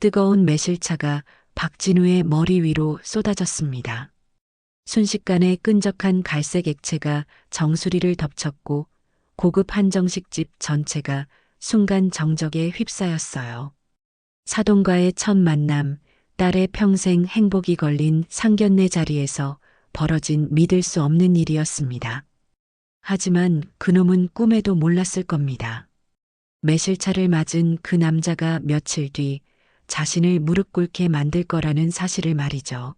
뜨거운 매실차가 박진우의 머리 위로 쏟아졌습니다. 순식간에 끈적한 갈색 액체가 정수리를 덮쳤고 고급 한정식집 전체가 순간 정적에 휩싸였어요. 사돈과의 첫 만남, 딸의 평생 행복이 걸린 상견례 자리에서 벌어진 믿을 수 없는 일이었습니다. 하지만 그놈은 꿈에도 몰랐을 겁니다. 매실차를 맞은 그 남자가 며칠 뒤 자신을 무릎 꿇게 만들 거라는 사실을 말이죠.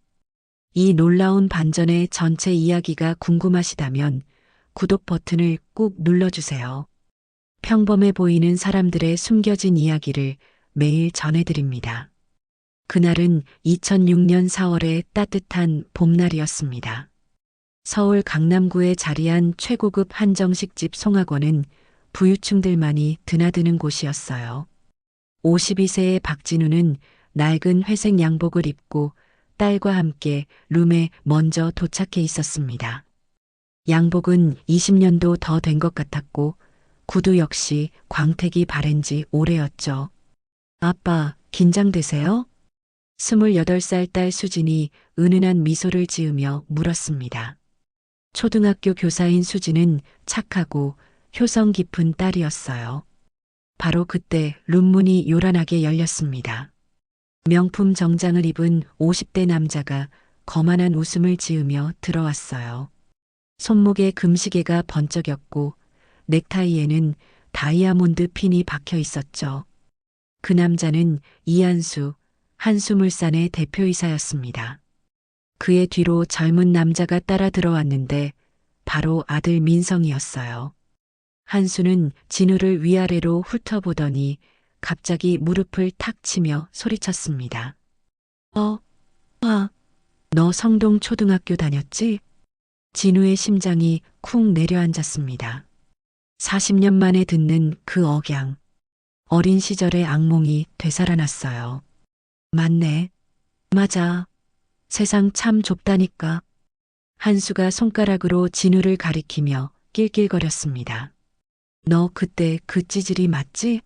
이 놀라운 반전의 전체 이야기가 궁금하시다면 구독 버튼을 꾹 눌러주세요. 평범해 보이는 사람들의 숨겨진 이야기를 매일 전해드립니다. 그날은 2006년 4월의 따뜻한 봄날이었습니다. 서울 강남구에 자리한 최고급 한정식집 송학원은 부유층들만이 드나드는 곳이었어요. 52세의 박진우는 낡은 회색 양복을 입고 딸과 함께 룸에 먼저 도착해 있었습니다. 양복은 20년도 더 된 것 같았고 구두 역시 광택이 바랜 지 오래였죠. 아빠, 긴장되세요? 28살 딸 수진이 은은한 미소를 지으며 물었습니다. 초등학교 교사인 수진은 착하고 효성 깊은 딸이었어요. 바로 그때 룸문이 요란하게 열렸습니다. 명품 정장을 입은 50대 남자가 거만한 웃음을 지으며 들어왔어요. 손목에 금시계가 번쩍였고 넥타이에는 다이아몬드 핀이 박혀 있었죠. 그 남자는 이한수, 한수물산의 대표이사였습니다. 그의 뒤로 젊은 남자가 따라 들어왔는데 바로 아들 민성이었어요. 한수는 진우를 위아래로 훑어보더니 갑자기 무릎을 탁 치며 소리쳤습니다. 너 성동 초등학교 다녔지? 진우의 심장이 쿵 내려앉았습니다. 40년 만에 듣는 그 억양. 어린 시절의 악몽이 되살아났어요. 맞네. 맞아. 세상 참 좁다니까. 한수가 손가락으로 진우를 가리키며 낄낄거렸습니다. 너 그때 그 찌질이 맞지?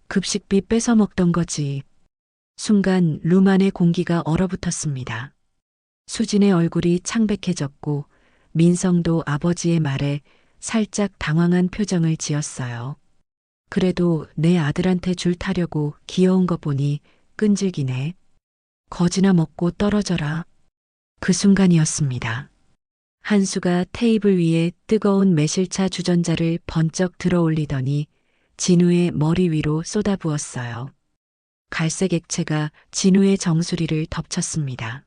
급식비 뺏어 먹던 거지. 순간 룸 안의 공기가 얼어붙었습니다. 수진의 얼굴이 창백해졌고 민성도 아버지의 말에 살짝 당황한 표정을 지었어요. 그래도 내 아들한테 줄 타려고 귀여운 거 보니 끈질기네. 거지나 먹고 떨어져라. 그 순간이었습니다. 한수가 테이블 위에 뜨거운 매실차 주전자를 번쩍 들어 올리더니 진우의 머리 위로 쏟아부었어요. 갈색 액체가 진우의 정수리를 덮쳤습니다.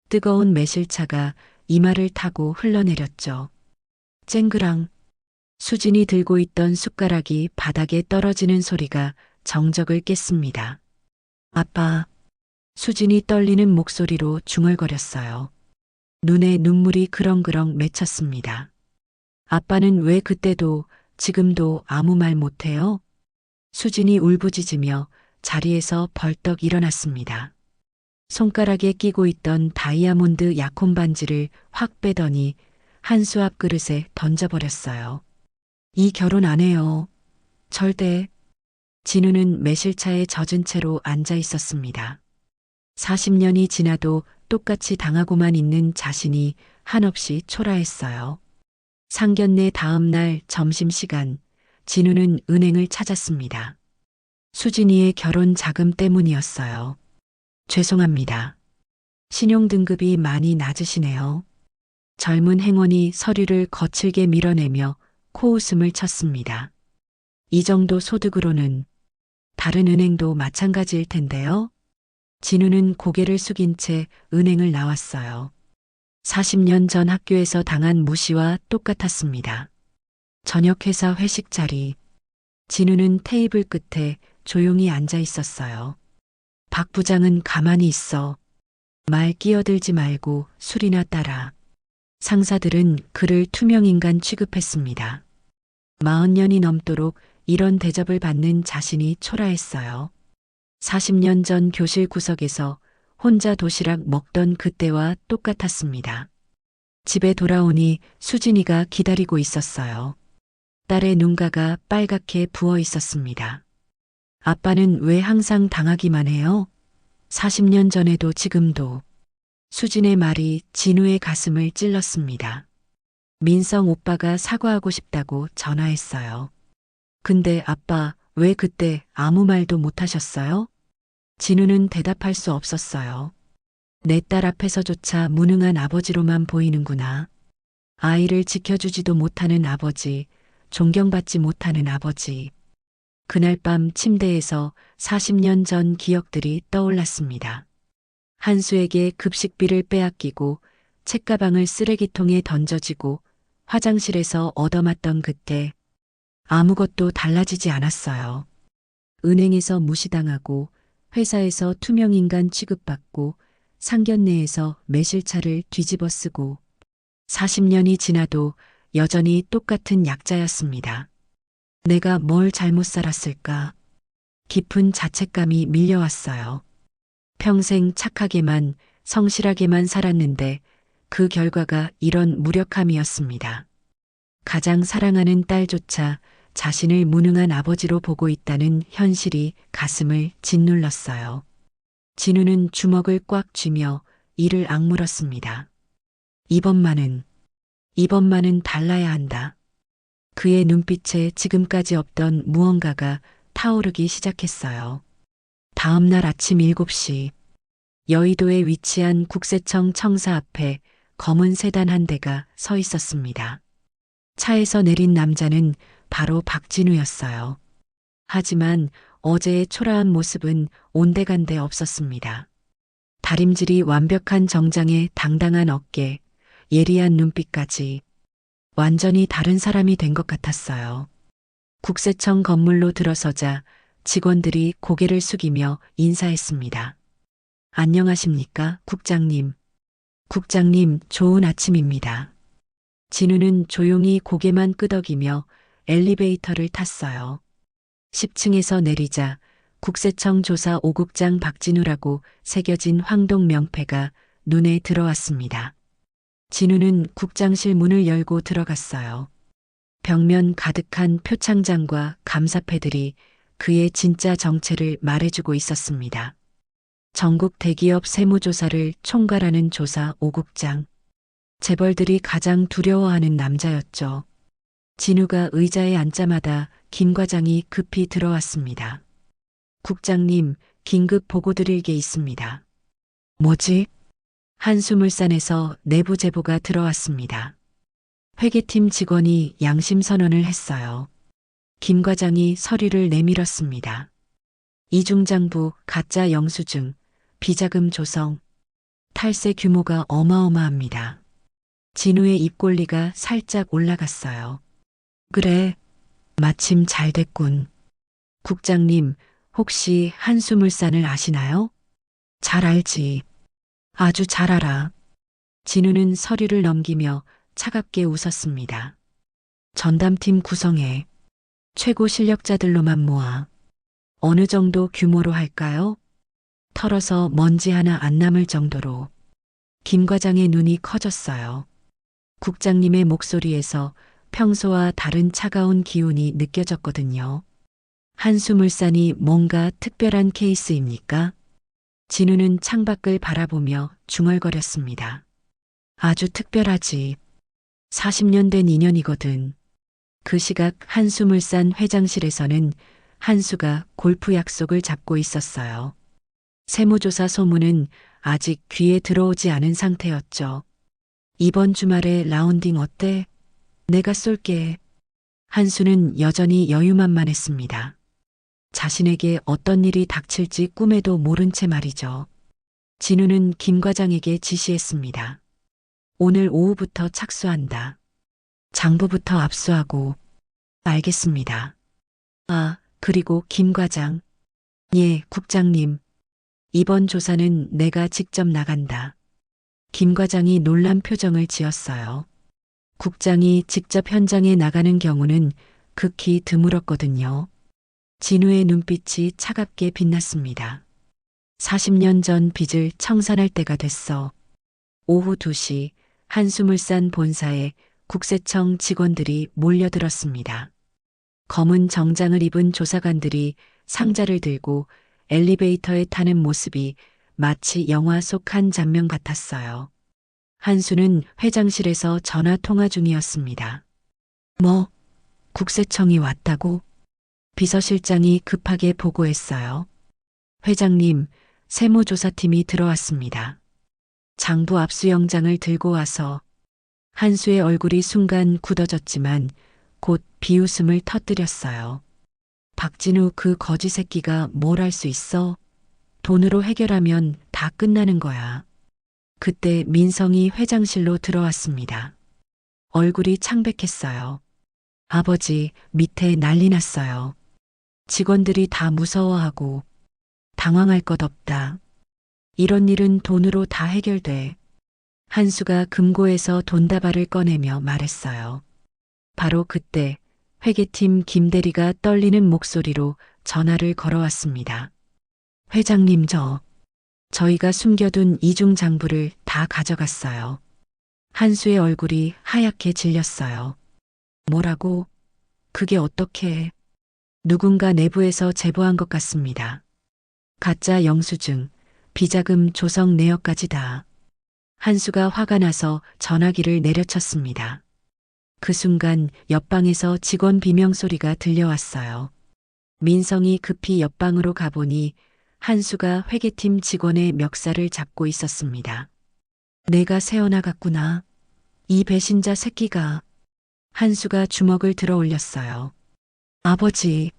뜨거운 매실차가 이마를 타고 흘러내렸죠. 쨍그랑. 수진이 들고 있던 숟가락이 바닥에 떨어지는 소리가 정적을 깼습니다. 아빠. 수진이 떨리는 목소리로 중얼거렸어요. 눈에 눈물이 그렁그렁 맺혔습니다. 아빠는 왜 그때도 지금도 아무 말 못해요? 수진이 울부짖으며 자리에서 벌떡 일어났습니다. 손가락에 끼고 있던 다이아몬드 약혼 반지를 확 빼더니 한수 앞 그릇에 던져버렸어요. 이 결혼 안 해요. 절대. 진우는 매실차에 젖은 채로 앉아 있었습니다. 40년이 지나도 똑같이 당하고만 있는 자신이 한없이 초라했어요. 상견례 다음 날 점심시간, 진우는 은행을 찾았습니다. 수진이의 결혼 자금 때문이었어요. 죄송합니다. 신용등급이 많이 낮으시네요. 젊은 행원이 서류를 거칠게 밀어내며 코웃음을 쳤습니다. 이 정도 소득으로는 다른 은행도 마찬가지일 텐데요. 진우는 고개를 숙인 채 은행을 나왔어요. 40년 전 학교에서 당한 무시와 똑같았습니다. 저녁 회사 회식 자리. 진우는 테이블 끝에 조용히 앉아 있었어요. 박 부장은 가만히 있어. 말 끼어들지 말고 술이나 따라. 상사들은 그를 투명인간 취급했습니다. 40년이 넘도록 이런 대접을 받는 자신이 초라했어요. 40년 전 교실 구석에서 혼자 도시락 먹던 그때와 똑같았습니다. 집에 돌아오니 수진이가 기다리고 있었어요. 딸의 눈가가 빨갛게 부어 있었습니다. 아빠는 왜 항상 당하기만 해요? 40년 전에도 지금도. 수진의 말이 진우의 가슴을 찔렀습니다. 민성 오빠가 사과하고 싶다고 전화했어요. 근데 아빠, 왜 그때 아무 말도 못 하셨어요? 진우는 대답할 수 없었어요. 내 딸 앞에서조차 무능한 아버지로만 보이는구나. 아이를 지켜주지도 못하는 아버지, 존경받지 못하는 아버지. 그날 밤 침대에서 40년 전 기억들이 떠올랐습니다. 한수에게 급식비를 빼앗기고 책가방을 쓰레기통에 던져지고 화장실에서 얻어맞던 그때 아무것도 달라지지 않았어요. 은행에서 무시당하고 회사에서 투명인간 취급받고 상견례에서 매실차를 뒤집어 쓰고 40년이 지나도 여전히 똑같은 약자였습니다. 내가 뭘 잘못 살았을까? 깊은 자책감이 밀려왔어요. 평생 착하게만, 성실하게만 살았는데 그 결과가 이런 무력함이었습니다. 가장 사랑하는 딸조차 자신을 무능한 아버지로 보고 있다는 현실이 가슴을 짓눌렀어요. 진우는 주먹을 꽉 쥐며 이를 악물었습니다. 이번만은 달라야 한다. 그의 눈빛에 지금까지 없던 무언가가 타오르기 시작했어요. 다음 날 아침 7시 여의도에 위치한 국세청 청사 앞에 검은 세단 한 대가 서 있었습니다. 차에서 내린 남자는 바로 박진우였어요. 하지만 어제의 초라한 모습은 온데간데 없었습니다. 다림질이 완벽한 정장에 당당한 어깨, 예리한 눈빛까지 완전히 다른 사람이 된 것 같았어요. 국세청 건물로 들어서자 직원들이 고개를 숙이며 인사했습니다. 안녕하십니까, 국장님. 국장님, 좋은 아침입니다. 진우는 조용히 고개만 끄덕이며 엘리베이터를 탔어요. 10층에서 내리자 국세청 조사 5국장 박진우라고 새겨진 황동 명패가 눈에 들어왔습니다. 진우는 국장실 문을 열고 들어갔어요. 벽면 가득한 표창장과 감사패들이 그의 진짜 정체를 말해주고 있었습니다. 전국 대기업 세무조사를 총괄하는 조사 5국장. 재벌들이 가장 두려워하는 남자였죠. 진우가 의자에 앉자마다 김 과장이 급히 들어왔습니다. 국장님, 긴급 보고 드릴 게 있습니다. 뭐지? 한수물산에서 내부 제보가 들어왔습니다. 회계팀 직원이 양심 선언을 했어요. 김 과장이 서류를 내밀었습니다. 이중장부, 가짜 영수증, 비자금 조성, 탈세 규모가 어마어마합니다. 진우의 입꼬리가 살짝 올라갔어요. 그래, 마침 잘 됐군. 국장님, 혹시 한수물산을 아시나요? 잘 알지. 아주 잘 알아. 진우는 서류를 넘기며 차갑게 웃었습니다. 전담팀 구성해. 최고 실력자들로만 모아. 어느 정도 규모로 할까요? 털어서 먼지 하나 안 남을 정도로. 김 과장의 눈이 커졌어요. 국장님의 목소리에서 평소와 다른 차가운 기운이 느껴졌거든요. 한수물산이 뭔가 특별한 케이스입니까? 진우는 창밖을 바라보며 중얼거렸습니다. 아주 특별하지. 40년 된 인연이거든. 그 시각 한수물산 회장실에서는 한수가 골프 약속을 잡고 있었어요. 세무조사 소문은 아직 귀에 들어오지 않은 상태였죠. 이번 주말에 라운딩 어때? 내가 쏠게. 한수는 여전히 여유만만했습니다. 자신에게 어떤 일이 닥칠지 꿈에도 모른 채 말이죠. 진우는 김 과장에게 지시했습니다. 오늘 오후부터 착수한다. 장부부터 압수하고. 알겠습니다. 아, 그리고 김 과장. 예, 국장님. 이번 조사는 내가 직접 나간다. 김 과장이 놀란 표정을 지었어요. 국장이 직접 현장에 나가는 경우는 극히 드물었거든요. 진우의 눈빛이 차갑게 빛났습니다. 40년 전 빚을 청산할 때가 됐어. 오후 2시 한수물산 본사에 국세청 직원들이 몰려들었습니다. 검은 정장을 입은 조사관들이 상자를 들고 엘리베이터에 타는 모습이 마치 영화 속 한 장면 같았어요. 한수는 회장실에서 전화 통화 중이었습니다. 뭐, 국세청이 왔다고? 비서실장이 급하게 보고했어요. 회장님, 세무조사팀이 들어왔습니다. 장부 압수영장을 들고 와서 한수의 얼굴이 순간 굳어졌지만 곧 비웃음을 터뜨렸어요. 박진우 그 거지 새끼가 뭘 할 수 있어? 돈으로 해결하면 다 끝나는 거야. 그때 민성이 회장실로 들어왔습니다. 얼굴이 창백했어요. 아버지, 밑에 난리 났어요. 직원들이 다 무서워하고 당황할 것 없다. 이런 일은 돈으로 다 해결돼. 한수가 금고에서 돈다발을 꺼내며 말했어요. 바로 그때 회계팀 김대리가 떨리는 목소리로 전화를 걸어왔습니다. 회장님 저희가 숨겨둔 이중 장부를 다 가져갔어요. 한수의 얼굴이 하얗게 질렸어요. 뭐라고? 그게 어떻게? 누군가 내부에서 제보한 것 같습니다. 가짜 영수증, 비자금 조성 내역까지 다. 한수가 화가 나서 전화기를 내려쳤습니다. 그 순간 옆방에서 직원 비명 소리가 들려왔어요. 민성이 급히 옆방으로 가보니 한수가 회계팀 직원의 멱살을 잡고 있었습니다. 내가 새어나갔구나. 이 배신자 새끼가. 한수가 주먹을 들어 올렸어요. 아버지.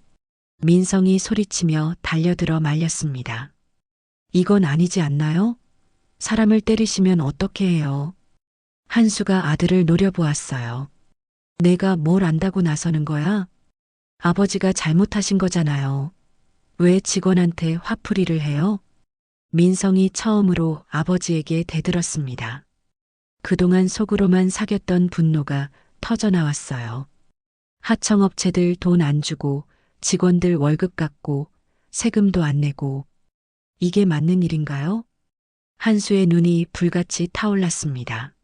민성이 소리치며 달려들어 말렸습니다. 이건 아니지 않나요? 사람을 때리시면 어떻게 해요? 한수가 아들을 노려보았어요. 내가 뭘 안다고 나서는 거야? 아버지가 잘못하신 거잖아요. 왜 직원한테 화풀이를 해요? 민성이 처음으로 아버지에게 대들었습니다. 그동안 속으로만 사겼던 분노가 터져나왔어요. 하청업체들 돈 안 주고 직원들 월급 깎고 세금도 안 내고 이게 맞는 일인가요? 한수의 눈이 불같이 타올랐습니다.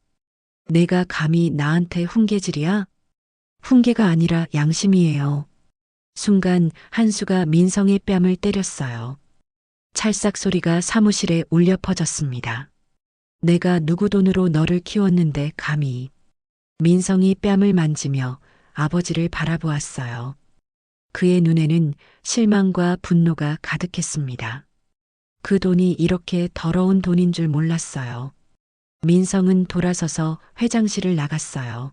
내가 감히 나한테 훈계질이야? 훈계가 아니라 양심이에요. 순간 한수가 민성의 뺨을 때렸어요. 찰싹 소리가 사무실에 울려 퍼졌습니다. 내가 누구 돈으로 너를 키웠는데 감히. 민성이 뺨을 만지며 아버지를 바라보았어요. 그의 눈에는 실망과 분노가 가득했습니다. 그 돈이 이렇게 더러운 돈인 줄 몰랐어요. 민성은 돌아서서 회장실을 나갔어요.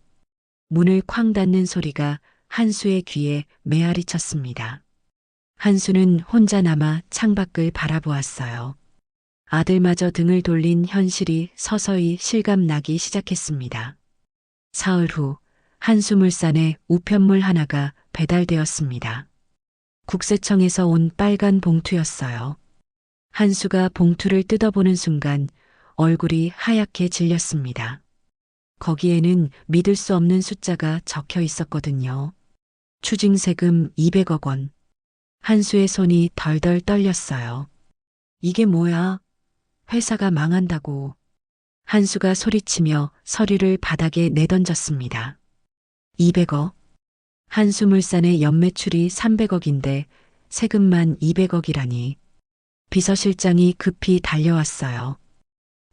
문을 쾅 닫는 소리가 한수의 귀에 메아리 쳤습니다. 한수는 혼자 남아 창밖을 바라보았어요. 아들마저 등을 돌린 현실이 서서히 실감나기 시작했습니다. 사흘 후 한수물산에 우편물 하나가 배달되었습니다. 국세청에서 온 빨간 봉투였어요. 한수가 봉투를 뜯어보는 순간 얼굴이 하얗게 질렸습니다. 거기에는 믿을 수 없는 숫자가 적혀 있었거든요. 추징세금 200억 원. 한수의 손이 덜덜 떨렸어요. 이게 뭐야? 회사가 망한다고. 한수가 소리치며 서류를 바닥에 내던졌습니다. 200억. 한수물산의 연매출이 300억인데 세금만 200억이라니. 비서실장이 급히 달려왔어요.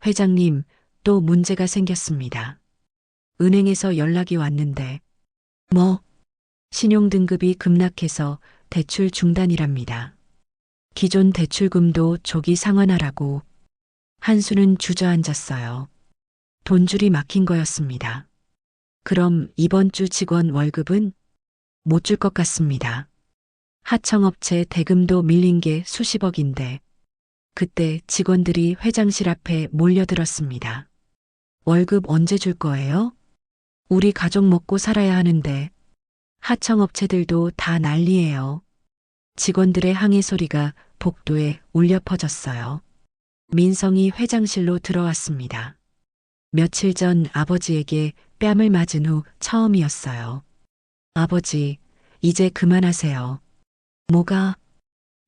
회장님, 또 문제가 생겼습니다. 은행에서 연락이 왔는데. 뭐? 신용등급이 급락해서 대출 중단이랍니다. 기존 대출금도 조기 상환하라고. 한수는 주저앉았어요. 돈줄이 막힌 거였습니다. 그럼 이번 주 직원 월급은? 못 줄 것 같습니다. 하청업체 대금도 밀린 게 수십억인데. 그때 직원들이 회장실 앞에 몰려들었습니다. 월급 언제 줄 거예요? 우리 가족 먹고 살아야 하는데. 하청업체들도 다 난리예요. 직원들의 항의 소리가 복도에 울려 퍼졌어요. 민성이 회장실로 들어왔습니다. 며칠 전 아버지에게 뺨을 맞은 후 처음이었어요. 아버지, 이제 그만하세요. 뭐가?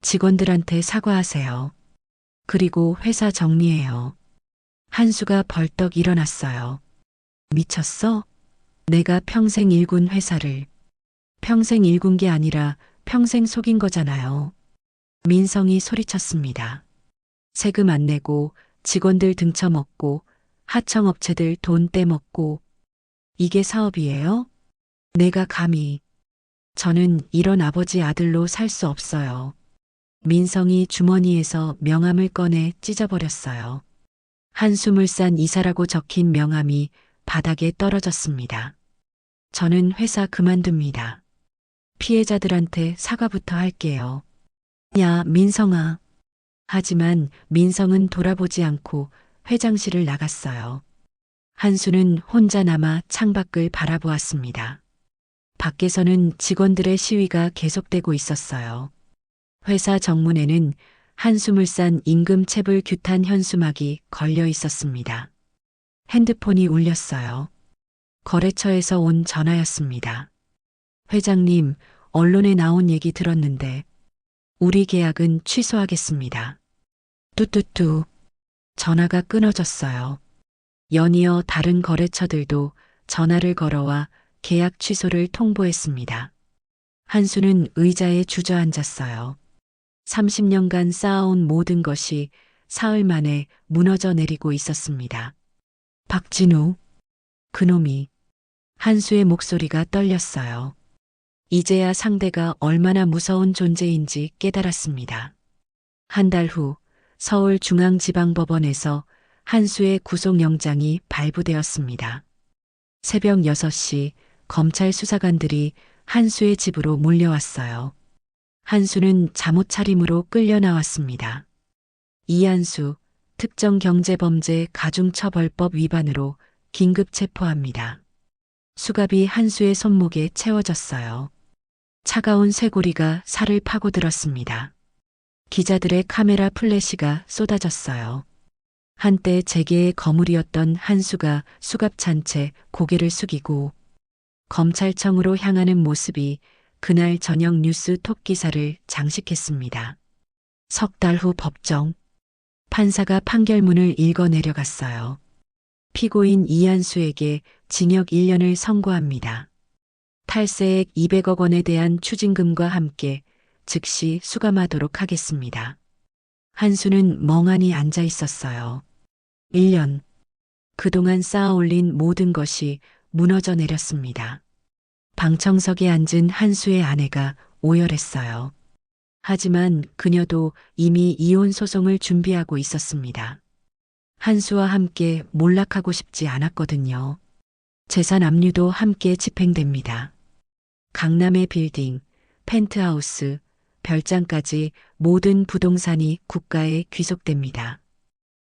직원들한테 사과하세요. 그리고 회사 정리해요. 한수가 벌떡 일어났어요. 미쳤어? 내가 평생 일군 회사를. 평생 일군 게 아니라 평생 속인 거잖아요. 민성이 소리쳤습니다. 세금 안 내고 직원들 등쳐먹고 하청업체들 돈 떼먹고 이게 사업이에요? 내가 감히. 저는 이런 아버지 아들로 살 수 없어요. 민성이 주머니에서 명함을 꺼내 찢어버렸어요. 한수물산 이사라고 적힌 명함이 바닥에 떨어졌습니다. 저는 회사 그만둡니다. 피해자들한테 사과부터 할게요. 야, 민성아. 하지만 민성은 돌아보지 않고 회장실을 나갔어요. 한수는 혼자 남아 창밖을 바라보았습니다. 밖에서는 직원들의 시위가 계속되고 있었어요. 회사 정문에는 한수물산 임금체불 규탄 현수막이 걸려 있었습니다. 핸드폰이 울렸어요. 거래처에서 온 전화였습니다. 회장님, 언론에 나온 얘기 들었는데 우리 계약은 취소하겠습니다. 뚜뚜뚜. 전화가 끊어졌어요. 연이어 다른 거래처들도 전화를 걸어와 계약 취소를 통보했습니다. 한수는 의자에 주저앉았어요. 30년간 쌓아온 모든 것이 사흘 만에 무너져 내리고 있었습니다. 박진우. 그놈이. 한수의 목소리가 떨렸어요. 이제야 상대가 얼마나 무서운 존재인지 깨달았습니다. 한 달 후 서울중앙지방법원에서 한수의 구속영장이 발부되었습니다. 새벽 6시 검찰 수사관들이 한수의 집으로 몰려왔어요. 한수는 잠옷 차림으로 끌려 나왔습니다. 이한수, 특정경제범죄 가중처벌법 위반으로 긴급 체포합니다. 수갑이 한수의 손목에 채워졌어요. 차가운 쇠고리가 살을 파고들었습니다. 기자들의 카메라 플래시가 쏟아졌어요. 한때 재계의 거물이었던 한수가 수갑 찬 채 고개를 숙이고 검찰청으로 향하는 모습이 그날 저녁 뉴스 톱 기사를 장식했습니다. 석 달 후 법정. 판사가 판결문을 읽어 내려갔어요. 피고인 이한수에게 징역 1년을 선고합니다. 탈세액 200억 원에 대한 추징금과 함께 즉시 수감하도록 하겠습니다. 한수는 멍하니 앉아 있었어요. 1년. 그동안 쌓아올린 모든 것이 무너져 내렸습니다. 방청석에 앉은 한수의 아내가 오열했어요. 하지만 그녀도 이미 이혼 소송을 준비하고 있었습니다. 한수와 함께 몰락하고 싶지 않았거든요. 재산 압류도 함께 집행됩니다. 강남의 빌딩, 펜트하우스, 별장까지 모든 부동산이 국가에 귀속됩니다.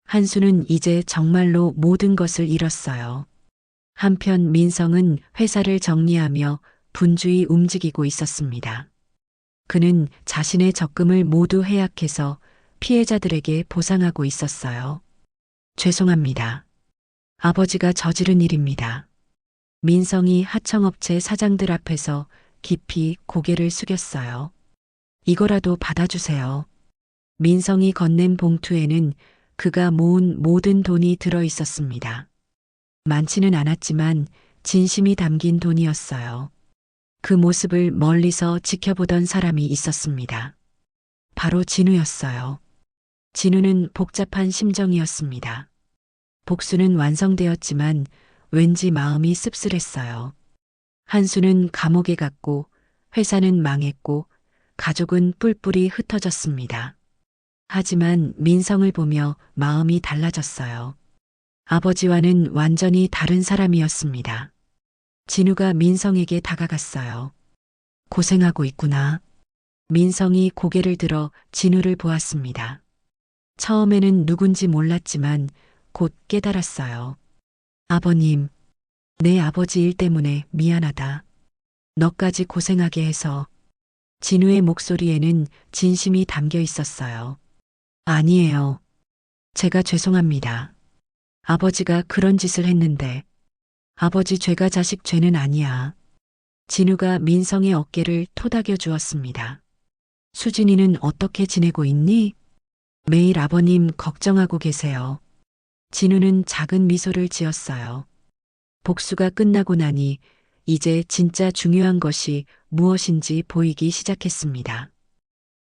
한수는 이제 정말로 모든 것을 잃었어요. 한편 민성은 회사를 정리하며 분주히 움직이고 있었습니다. 그는 자신의 적금을 모두 해약해서 피해자들에게 보상하고 있었어요. 죄송합니다. 아버지가 저지른 일입니다. 민성이 하청업체 사장들 앞에서 깊이 고개를 숙였어요. 이거라도 받아주세요. 민성이 건넨 봉투에는 그가 모은 모든 돈이 들어 있었습니다. 많지는 않았지만 진심이 담긴 돈이었어요. 그 모습을 멀리서 지켜보던 사람이 있었습니다. 바로 진우였어요. 진우는 복잡한 심정이었습니다. 복수는 완성되었지만 왠지 마음이 씁쓸했어요. 한수는 감옥에 갔고 회사는 망했고 가족은 뿔뿔이 흩어졌습니다. 하지만 민성을 보며 마음이 달라졌어요. 아버지와는 완전히 다른 사람이었습니다. 진우가 민성에게 다가갔어요. 고생하고 있구나. 민성이 고개를 들어 진우를 보았습니다. 처음에는 누군지 몰랐지만 곧 깨달았어요. 아버님, 내 아버지 일 때문에 미안하다. 너까지 고생하게 해서. 진우의 목소리에는 진심이 담겨 있었어요. 아니에요. 제가 죄송합니다. 아버지가 그런 짓을 했는데 아버지 죄가 자식 죄는 아니야. 진우가 민성의 어깨를 토닥여 주었습니다. 수진이는 어떻게 지내고 있니? 매일 아버님 걱정하고 계세요. 진우는 작은 미소를 지었어요. 복수가 끝나고 나니 이제 진짜 중요한 것이 무엇인지 보이기 시작했습니다.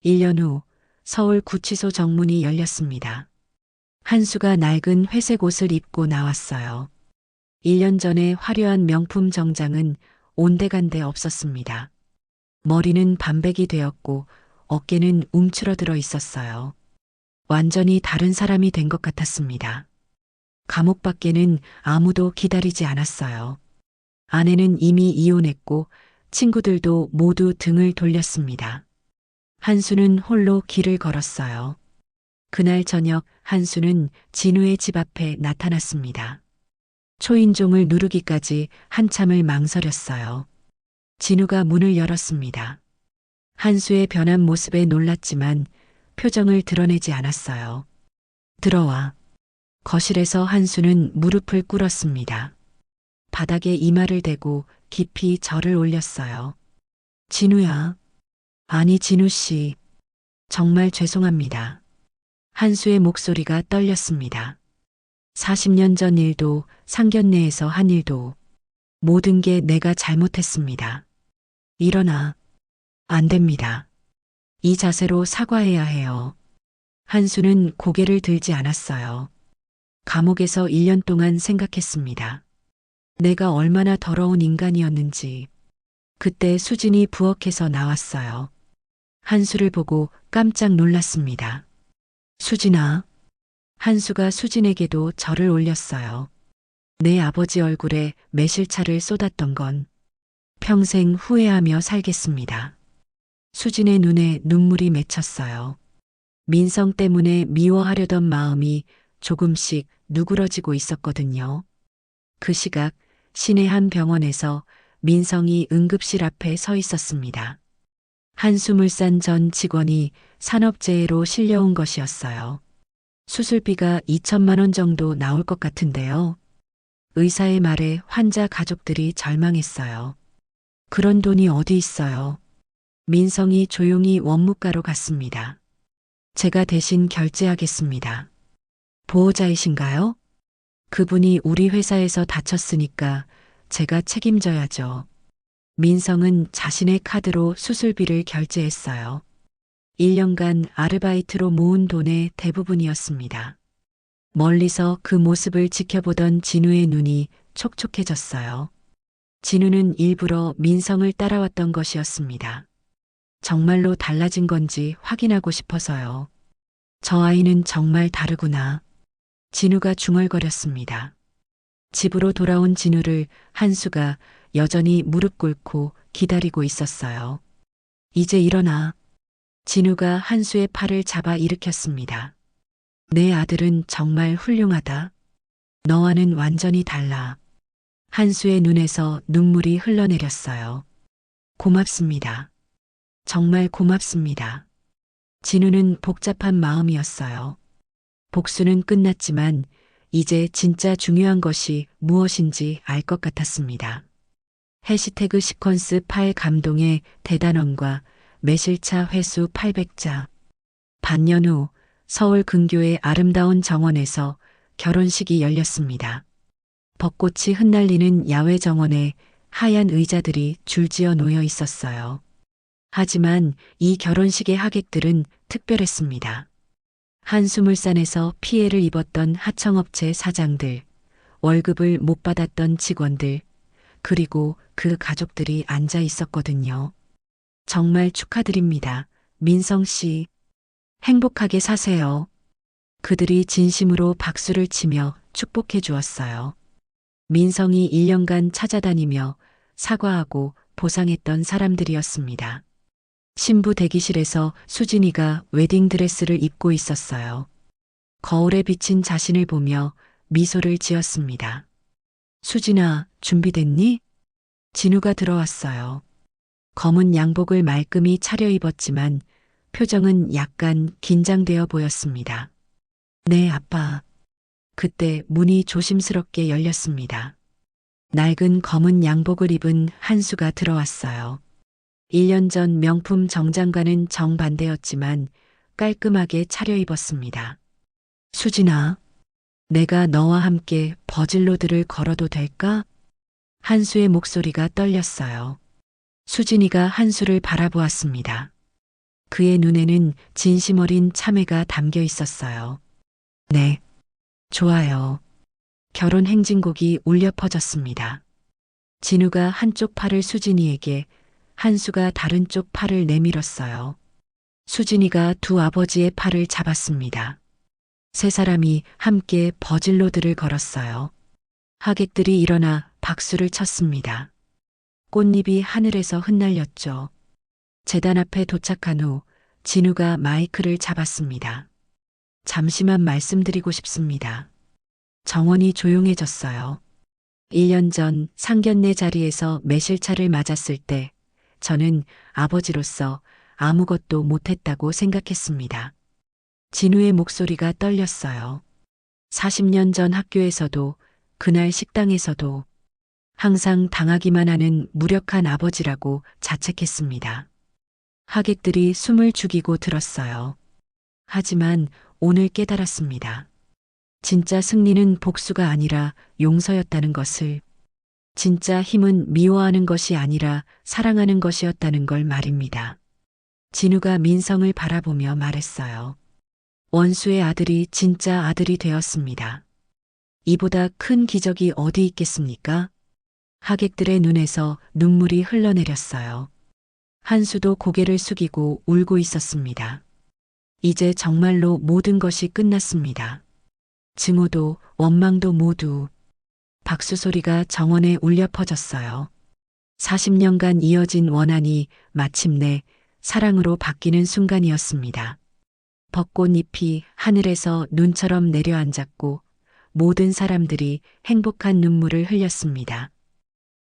1년 후 서울 구치소 정문이 열렸습니다. 한수가 낡은 회색 옷을 입고 나왔어요. 1년 전에 화려한 명품 정장은 온데간데 없었습니다. 머리는 반백이 되었고 어깨는 움츠러들어 있었어요. 완전히 다른 사람이 된 것 같았습니다. 감옥 밖에는 아무도 기다리지 않았어요. 아내는 이미 이혼했고 친구들도 모두 등을 돌렸습니다. 한수는 홀로 길을 걸었어요. 그날 저녁 한수는 진우의 집 앞에 나타났습니다. 초인종을 누르기까지 한참을 망설였어요. 진우가 문을 열었습니다. 한수의 변한 모습에 놀랐지만 표정을 드러내지 않았어요. 들어와. 거실에서 한수는 무릎을 꿇었습니다. 바닥에 이마를 대고 깊이 절을 올렸어요. 진우야. 아니, 진우 씨. 정말 죄송합니다. 한수의 목소리가 떨렸습니다. 40년 전 일도 상견례에서 한 일도 모든 게 내가 잘못했습니다. 일어나. 안 됩니다. 이 자세로 사과해야 해요. 한수는 고개를 들지 않았어요. 감옥에서 1년 동안 생각했습니다. 내가 얼마나 더러운 인간이었는지. 그때 수진이 부엌에서 나왔어요. 한수를 보고 깜짝 놀랐습니다. 수진아. 한수가 수진에게도 절을 올렸어요. 내 아버지 얼굴에 매실차를 쏟았던 건 평생 후회하며 살겠습니다. 수진의 눈에 눈물이 맺혔어요. 민성 때문에 미워하려던 마음이 조금씩 누그러지고 있었거든요. 그 시각 시내 한 병원에서 민성이 응급실 앞에 서 있었습니다. 한수물산 전 직원이 산업재해로 실려온 것이었어요. 수술비가 2천만 원 정도 나올 것 같은데요. 의사의 말에 환자 가족들이 절망했어요. 그런 돈이 어디 있어요? 민성이 조용히 원무과로 갔습니다. 제가 대신 결제하겠습니다. 보호자이신가요? 그분이 우리 회사에서 다쳤으니까 제가 책임져야죠. 민성은 자신의 카드로 수술비를 결제했어요. 1년간 아르바이트로 모은 돈의 대부분이었습니다. 멀리서 그 모습을 지켜보던 진우의 눈이 촉촉해졌어요. 진우는 일부러 민성을 따라왔던 것이었습니다. 정말로 달라진 건지 확인하고 싶어서요. 저 아이는 정말 다르구나. 진우가 중얼거렸습니다. 집으로 돌아온 진우를 한수가 여전히 무릎 꿇고 기다리고 있었어요. 이제 일어나. 진우가 한수의 팔을 잡아 일으켰습니다. 내 아들은 정말 훌륭하다. 너와는 완전히 달라. 한수의 눈에서 눈물이 흘러내렸어요. 고맙습니다. 정말 고맙습니다. 진우는 복잡한 마음이었어요. 복수는 끝났지만 이제 진짜 중요한 것이 무엇인지 알 것 같았습니다. 해시태그 시퀀스 파일 감동의 대단원과 매실차 회수 800자. 반년 후 서울 근교의 아름다운 정원에서 결혼식이 열렸습니다. 벚꽃이 흩날리는 야외 정원에 하얀 의자들이 줄지어 놓여 있었어요. 하지만 이 결혼식의 하객들은 특별했습니다. 한수물산에서 피해를 입었던 하청업체 사장들, 월급을 못 받았던 직원들, 그리고 그 가족들이 앉아 있었거든요. 정말 축하드립니다. 민성 씨. 행복하게 사세요. 그들이 진심으로 박수를 치며 축복해 주었어요. 민성이 1년간 찾아다니며 사과하고 보상했던 사람들이었습니다. 신부 대기실에서 수진이가 웨딩드레스를 입고 있었어요. 거울에 비친 자신을 보며 미소를 지었습니다. 수진아, 준비됐니? 진우가 들어왔어요. 검은 양복을 말끔히 차려입었지만 표정은 약간 긴장되어 보였습니다. 네, 아빠. 그때 문이 조심스럽게 열렸습니다. 낡은 검은 양복을 입은 한수가 들어왔어요. 1년 전 명품 정장과는 정반대였지만 깔끔하게 차려입었습니다. 수진아, 내가 너와 함께 버질로드를 걸어도 될까? 한수의 목소리가 떨렸어요. 수진이가 한수를 바라보았습니다. 그의 눈에는 진심 어린 참회가 담겨 있었어요. 네, 좋아요. 결혼 행진곡이 울려 퍼졌습니다. 진우가 한쪽 팔을 수진이에게, 한수가 다른 쪽 팔을 내밀었어요. 수진이가 두 아버지의 팔을 잡았습니다. 세 사람이 함께 버질로드를 걸었어요. 하객들이 일어나 박수를 쳤습니다. 꽃잎이 하늘에서 흩날렸죠. 제단 앞에 도착한 후 진우가 마이크를 잡았습니다. 잠시만 말씀드리고 싶습니다. 정원이 조용해졌어요. 1년 전 상견례 자리에서 매실차를 맞았을 때 저는 아버지로서 아무것도 못했다고 생각했습니다. 진우의 목소리가 떨렸어요. 40년 전 학교에서도 그날 식당에서도 항상 당하기만 하는 무력한 아버지라고 자책했습니다. 하객들이 숨을 죽이고 들었어요. 하지만 오늘 깨달았습니다. 진짜 승리는 복수가 아니라 용서였다는 것을, 진짜 힘은 미워하는 것이 아니라 사랑하는 것이었다는 걸 말입니다. 진우가 민성을 바라보며 말했어요. 원수의 아들이 진짜 아들이 되었습니다. 이보다 큰 기적이 어디 있겠습니까? 하객들의 눈에서 눈물이 흘러내렸어요. 한수도 고개를 숙이고 울고 있었습니다. 이제 정말로 모든 것이 끝났습니다. 증오도 원망도 모두. 박수 소리가 정원에 울려 퍼졌어요. 40년간 이어진 원한이 마침내 사랑으로 바뀌는 순간이었습니다. 벚꽃잎이 하늘에서 눈처럼 내려앉았고 모든 사람들이 행복한 눈물을 흘렸습니다.